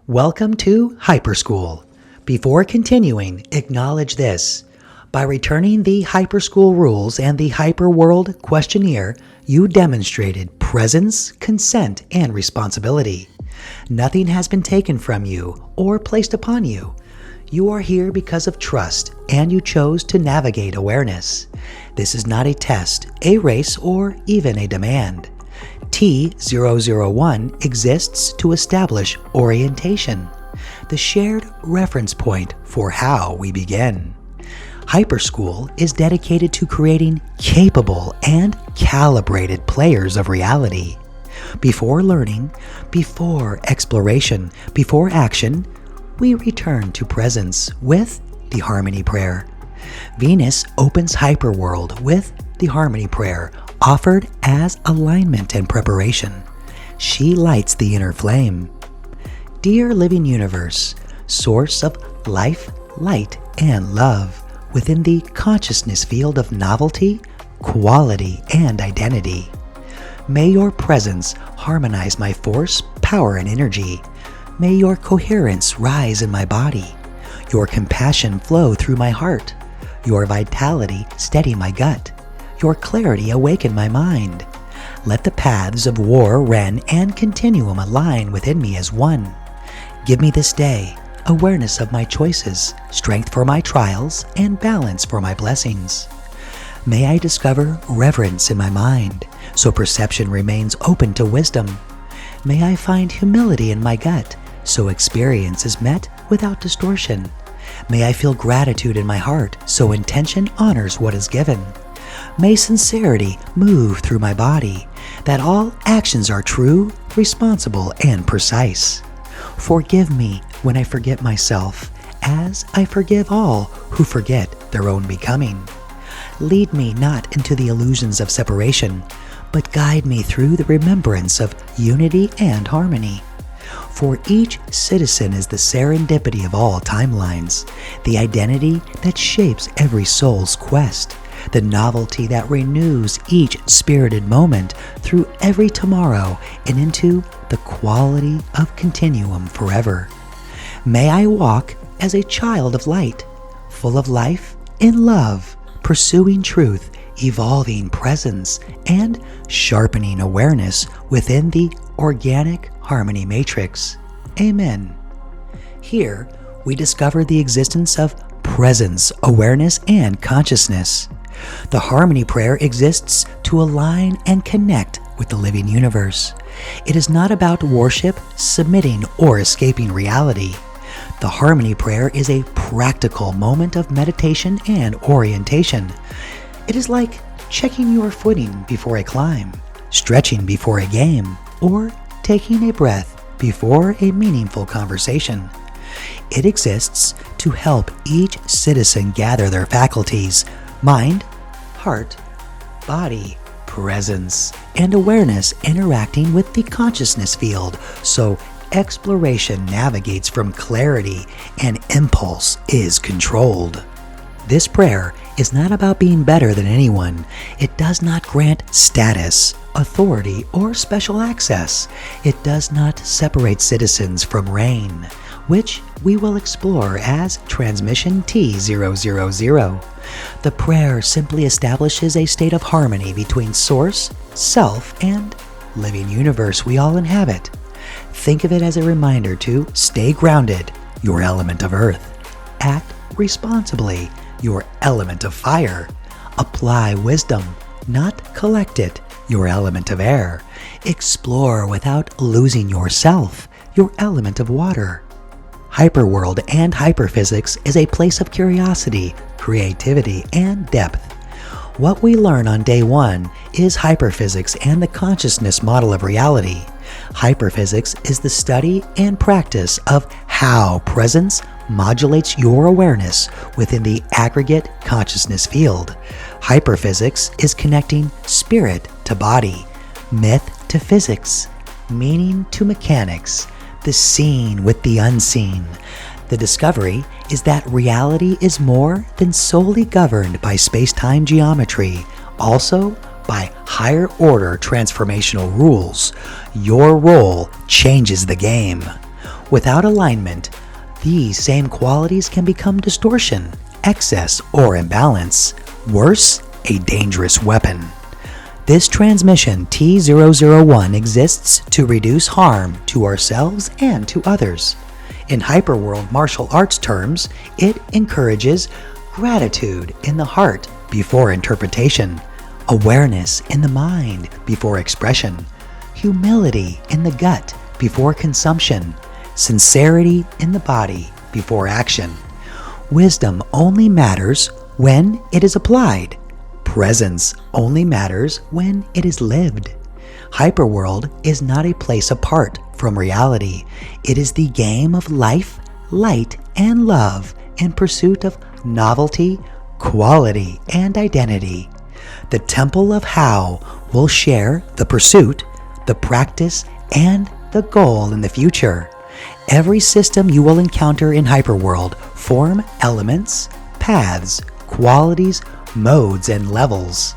Welcome to HyperSchool. Before continuing, acknowledge this. By returning the HyperSchool rules and the HyperWorld questionnaire, you demonstrated presence, consent, and responsibility. Nothing has been taken from you or placed upon you. You are here because of trust, and you chose to navigate awareness. This is not a test, a race, or even a demand. T-001 exists to establish orientation, the shared reference point for how we begin. HyperSchool is dedicated to creating capable and calibrated players of reality. Before learning, before exploration, before action, we return to presence with the Harmony Prayer. Venus opens HyperWorld with the Harmony Prayer, offered as alignment and preparation. She lights the inner flame. Dear Living Universe, source of life, light, and love, within the consciousness field of novelty, quality, and identity. May your presence harmonize my force, power, and energy. May your coherence rise in my body. Your compassion flow through my heart. Your vitality steady my gut. Your clarity awaken my mind. Let the paths of war, Ren, and continuum align within me as one. Give me this day awareness of my choices, strength for my trials, and balance for my blessings. May I discover reverence in my mind, so perception remains open to wisdom. May I find humility in my gut, so experience is met without distortion. May I feel gratitude in my heart, so intention honors what is given. May sincerity move through my body, that all actions are true, responsible, and precise. Forgive me when I forget myself, as I forgive all who forget their own becoming. Lead me not into the illusions of separation, but guide me through the remembrance of unity and harmony. For each citizen is the serendipity of all timelines, the identity that shapes every soul's quest, the novelty that renews each spirited moment through every tomorrow and into the quality of continuum forever. May I walk as a child of light, full of life and love, pursuing truth, evolving presence, and sharpening awareness within the organic harmony matrix. Amen. Here, we discover the existence of presence, awareness, and consciousness. The Harmony Prayer exists to align and connect with the living universe. It is not about worship, submitting, or escaping reality. The Harmony Prayer is a practical moment of meditation and orientation. It is like checking your footing before a climb, stretching before a game, or taking a breath before a meaningful conversation. It exists to help each citizen gather their faculties, mind, heart, body, presence, and awareness interacting with the consciousness field, so exploration navigates from clarity and impulse is controlled. This prayer is not about being better than anyone. It does not grant status, authority, or special access. It does not separate citizens from reign, which we will explore as Transmission T-000. The prayer simply establishes a state of harmony between Source, Self, and living universe we all inhabit. Think of it as a reminder to stay grounded, your element of earth. Act responsibly, your element of fire. Apply wisdom, not collect it, your element of air. Explore without losing yourself, your element of water. HyperWorld and Hyperphysics is a place of curiosity, creativity, and depth. What we learn on day one is hyperphysics and the consciousness model of reality. Hyperphysics is the study and practice of how presence modulates your awareness within the aggregate consciousness field. Hyperphysics is connecting spirit to body, myth to physics, meaning to mechanics, the seen with the unseen. The discovery is that reality is more than solely governed by space-time geometry, also by higher order transformational rules. Your role changes the game. Without alignment, these same qualities can become distortion, excess, or imbalance. Worse, a dangerous weapon. This transmission T-001 exists to reduce harm to ourselves and to others. In HyperWorld martial arts terms, it encourages gratitude in the heart before interpretation, awareness in the mind before expression, humility in the gut before consumption, sincerity in the body before action. Wisdom only matters when it is applied. Presence only matters when it is lived. HyperWorld is not a place apart from reality. It is the game of life, light, and love in pursuit of novelty, quality, and identity. The Temple of How will share the pursuit, the practice, and the goal in the future. Every system you will encounter in HyperWorld form elements, paths, qualities, modes, and levels.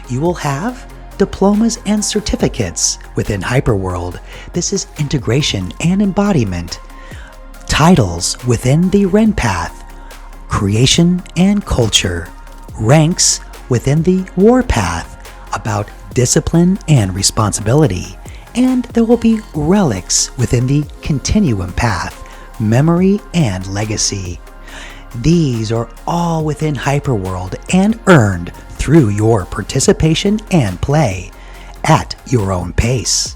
You will have diplomas and certificates within HyperWorld. This is integration and embodiment. Titles within the Ren path, creation and culture. Ranks within the War path, about discipline and responsibility. And there will be relics within the Continuum path, memory and legacy. These are all within HyperWorld and earned through your participation and play at your own pace.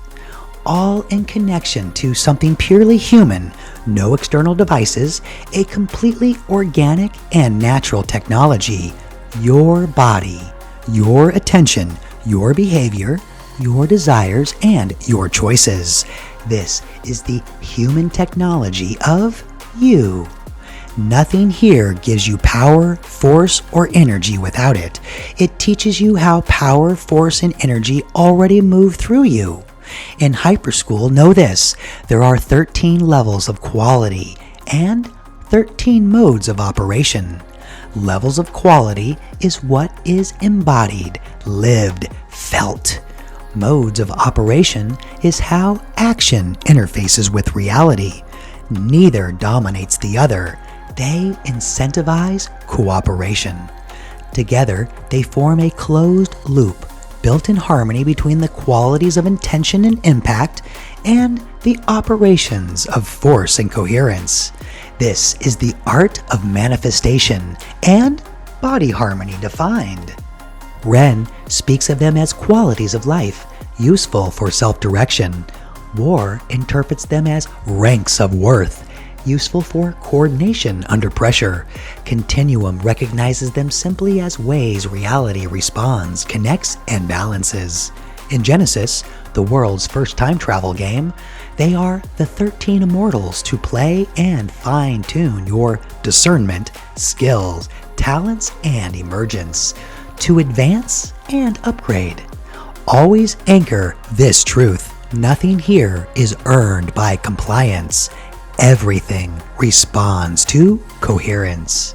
All in connection to something purely human, no external devices, a completely organic and natural technology, your body, your attention, your behavior, your desires, and your choices. This is the human technology of you. Nothing here gives you power, force, or energy without it. It teaches you how power, force, and energy already move through you. In HyperSchool, know this: there are 13 levels of quality and 13 modes of operation. Levels of quality is what is embodied, lived, felt. Modes of operation is how action interfaces with reality. Neither dominates the other. They incentivize cooperation. Together, they form a closed loop, built in harmony between the qualities of intention and impact and the operations of force and coherence. This is the art of manifestation and body harmony defined. Ren speaks of them as qualities of life, useful for self-direction. War interprets them as ranks of worth, useful for coordination under pressure. Continuum recognizes them simply as ways reality responds, connects, and balances. In Genesis, the world's first time travel game, they are the 13 immortals to play and fine-tune your discernment, skills, talents, and emergence, to advance and upgrade. Always anchor this truth: nothing here is earned by compliance. Everything responds to coherence.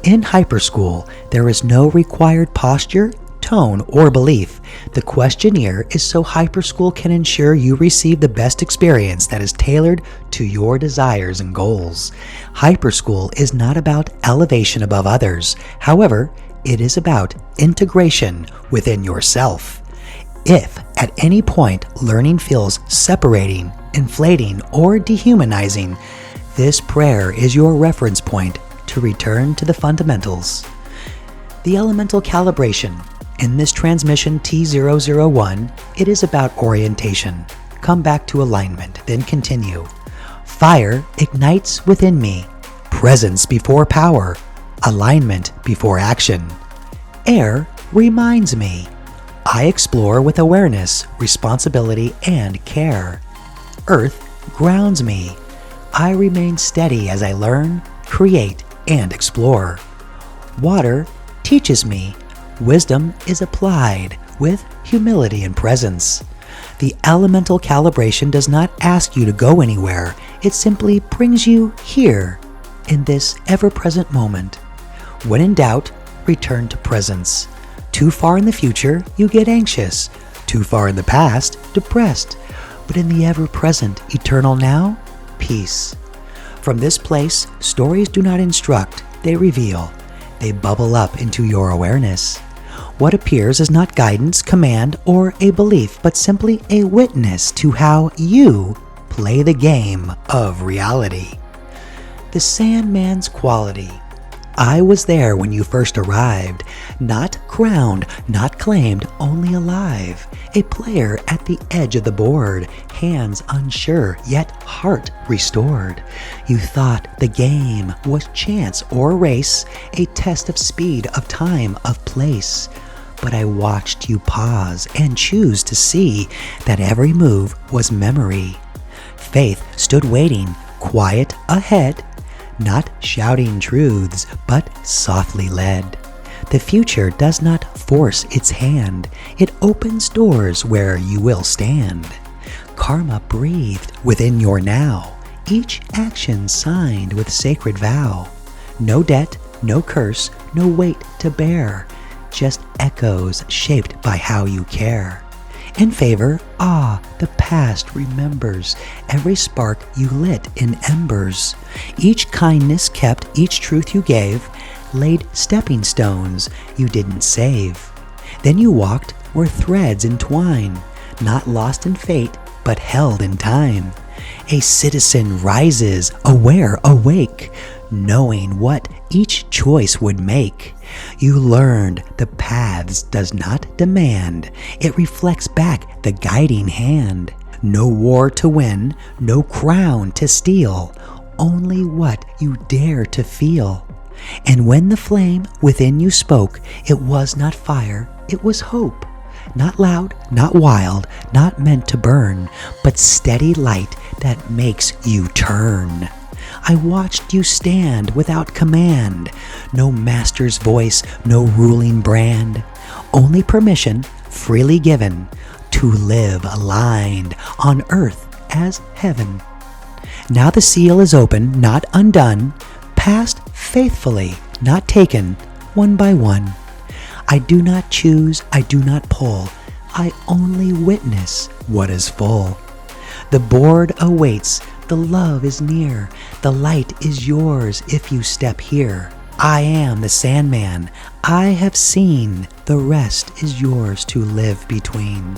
In HyperSchool, there is no required posture, tone, or belief. The questionnaire is so HyperSchool can ensure you receive the best experience that is tailored to your desires and goals. HyperSchool is not about elevation above others. However, it is about integration within yourself. If at any point learning feels separating, inflating, or dehumanizing, this prayer is your reference point to return to the fundamentals. The Elemental Calibration. In this transmission T-001, it is about orientation. Come back to alignment, then continue. Fire ignites within me. Presence before power. Alignment before action. Air reminds me. I explore with awareness, responsibility, and care. Earth grounds me. I remain steady as I learn, create, and explore. Water teaches me. Wisdom is applied with humility and presence. The Elemental Calibration does not ask you to go anywhere. It simply brings you here, in this ever-present moment. When in doubt, return to presence. Too far in the future, you get anxious. Too far in the past, depressed. But in the ever-present, eternal now, peace. From this place, stories do not instruct, they reveal. They bubble up into your awareness. What appears is not guidance, command, or a belief, but simply a witness to how you play the game of reality. The Sandman's quality. I was there when you first arrived, not crowned, not claimed, only alive. A player at the edge of the board, hands unsure, yet heart restored. You thought the game was chance or race, a test of speed, of time, of place. But I watched you pause and choose to see that every move was memory. Faith stood waiting, quiet ahead, not shouting truths, but softly led. The future does not force its hand. It opens doors where you will stand. Karma breathed within your now, each action signed with sacred vow. No debt, no curse, no weight to bear, just echoes shaped by how you care. In favor, the past remembers every spark you lit in embers. Each kindness kept, each truth you gave, laid stepping stones you didn't save. Then you walked where threads entwine, not lost in fate, but held in time. A citizen rises, aware, awake, knowing what each choice would make. You learned the paths does not demand, it reflects back the guiding hand. No war to win, no crown to steal, only what you dare to feel. And when the flame within you spoke, it was not fire, it was hope. Not loud, not wild, not meant to burn, but steady light that makes you turn. I watched you stand without command, no master's voice, no ruling brand, only permission freely given to live aligned on earth as heaven. Now the seal is open, not undone, passed faithfully, not taken one by one. I do not choose, I do not pull, I only witness what is full. The board awaits, the love is near, the light is yours if you step here. I am the Sandman, I have seen, the rest is yours to live between.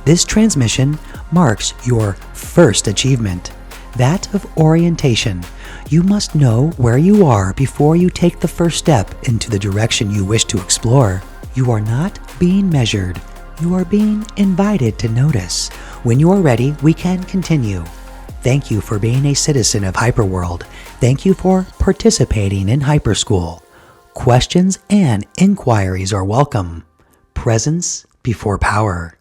This transmission marks your first achievement, that of orientation. You must know where you are before you take the first step into the direction you wish to explore. You are not being measured, you are being invited to notice. When you are ready, we can continue. Thank you for being a citizen of HyperWorld. Thank you for participating in HyperSchool. Questions and inquiries are welcome. Presence before power.